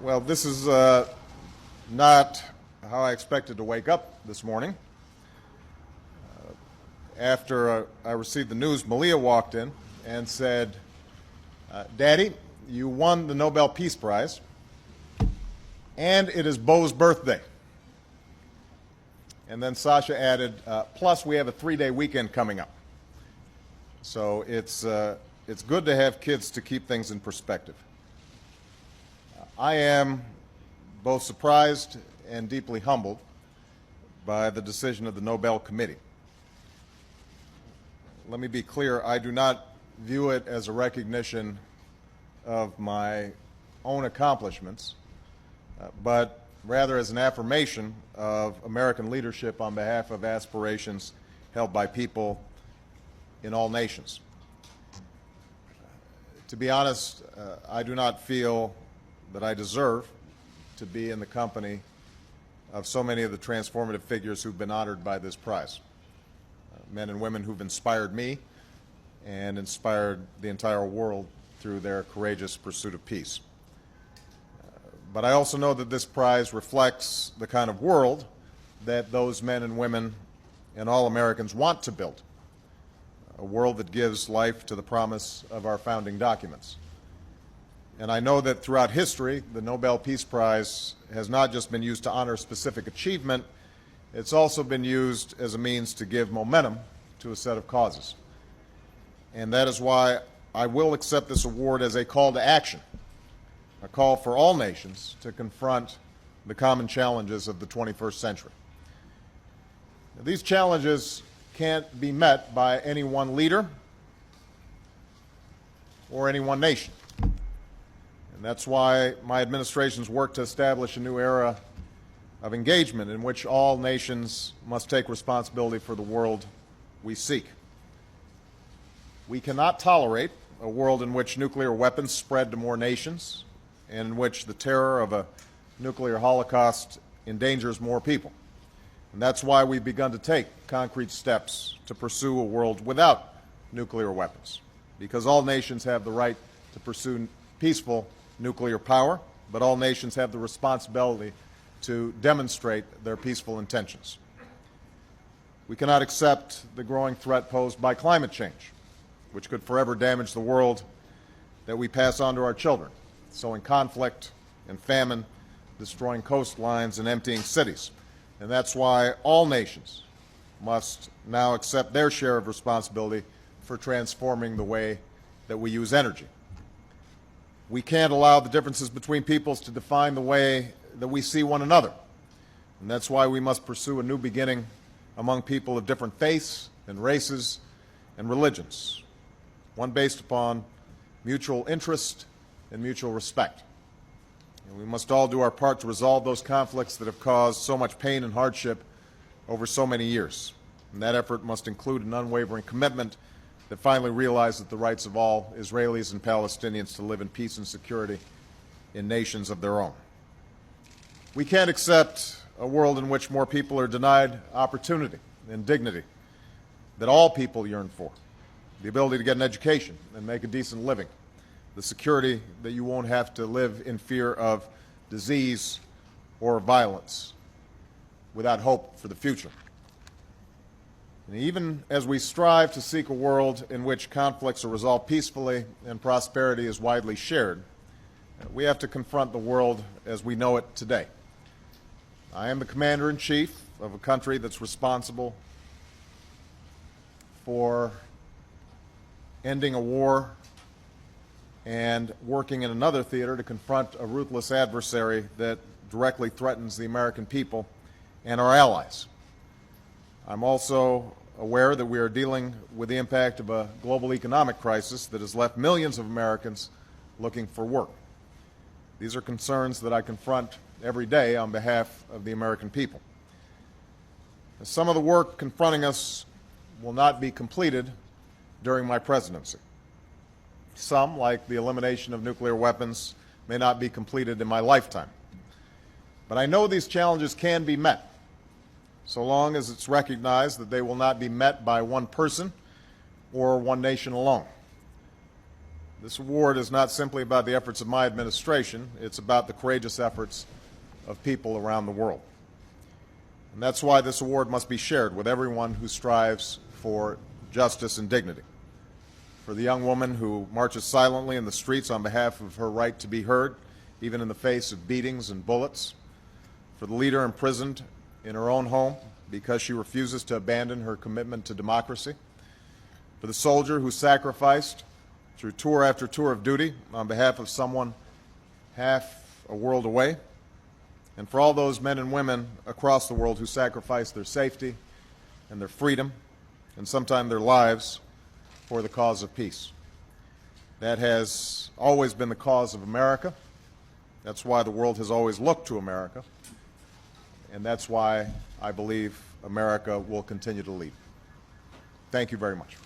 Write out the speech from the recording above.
Well, this is not how I expected to wake up this morning. After I received the news, Malia walked in and said, Daddy, you won the Nobel Peace Prize, and it is Beau's birthday. And then Sasha added, plus we have a 3-day weekend coming up. So it's good to have kids to keep things in perspective. I am both surprised and deeply humbled by the decision of the Nobel Committee. Let me be clear, I do not view it as a recognition of my own accomplishments, but rather as an affirmation of American leadership on behalf of aspirations held by people in all nations. To be honest, I do not feel that I deserve to be in the company of so many of the transformative figures who've been honored by this prize. Men and women who've inspired me and inspired the entire world through their courageous pursuit of peace. But I also know that this prize reflects the kind of world that those men and women and all Americans want to build, a world that gives life to the promise of our founding documents. And I know that throughout history, the Nobel Peace Prize has not just been used to honor specific achievement, it's also been used as a means to give momentum to a set of causes. And that is why I will accept this award as a call to action, a call for all nations to confront the common challenges of the 21st century. Now, these challenges can't be met by any one leader or any one nation. And that's why my administration's work to establish a new era of engagement in which all nations must take responsibility for the world we seek. We cannot tolerate a world in which nuclear weapons spread to more nations and in which the terror of a nuclear holocaust endangers more people. And that's why we've begun to take concrete steps to pursue a world without nuclear weapons, because all nations have the right to pursue peaceful nuclear power, but all nations have the responsibility to demonstrate their peaceful intentions. We cannot accept the growing threat posed by climate change, which could forever damage the world that we pass on to our children, sowing conflict and famine, destroying coastlines and emptying cities. And that's why all nations must now accept their share of responsibility for transforming the way that we use energy. We can't allow the differences between peoples to define the way that we see one another. And that's why we must pursue a new beginning among people of different faiths and races and religions, one based upon mutual interest and mutual respect. And we must all do our part to resolve those conflicts that have caused so much pain and hardship over so many years. And that effort must include an unwavering commitment that finally realizes the rights of all Israelis and Palestinians to live in peace and security in nations of their own. We can't accept a world in which more people are denied opportunity and dignity that all people yearn for, the ability to get an education and make a decent living, the security that you won't have to live in fear of disease or violence without hope for the future. And even as we strive to seek a world in which conflicts are resolved peacefully and prosperity is widely shared, we have to confront the world as we know it today. I am the commander-in-chief of a country that's responsible for ending a war and working in another theater to confront a ruthless adversary that directly threatens the American people and our allies. I'm also aware that we are dealing with the impact of a global economic crisis that has left millions of Americans looking for work. These are concerns that I confront every day on behalf of the American people. Some of the work confronting us will not be completed during my presidency. Some, like the elimination of nuclear weapons, may not be completed in my lifetime. But I know these challenges can be met, so long as it's recognized that they will not be met by one person or one nation alone. This award is not simply about the efforts of my administration, it's about the courageous efforts of people around the world. And that's why this award must be shared with everyone who strives for justice and dignity. For the young woman who marches silently in the streets on behalf of her right to be heard, even in the face of beatings and bullets. For the leader imprisoned in her own home because she refuses to abandon her commitment to democracy. For the soldier who sacrificed through tour after tour of duty on behalf of someone half a world away. And for all those men and women across the world who sacrifice their safety and their freedom and sometimes their lives for the cause of peace. That has always been the cause of America. That's why the world has always looked to America. And that's why I believe America will continue to lead. Thank you very much.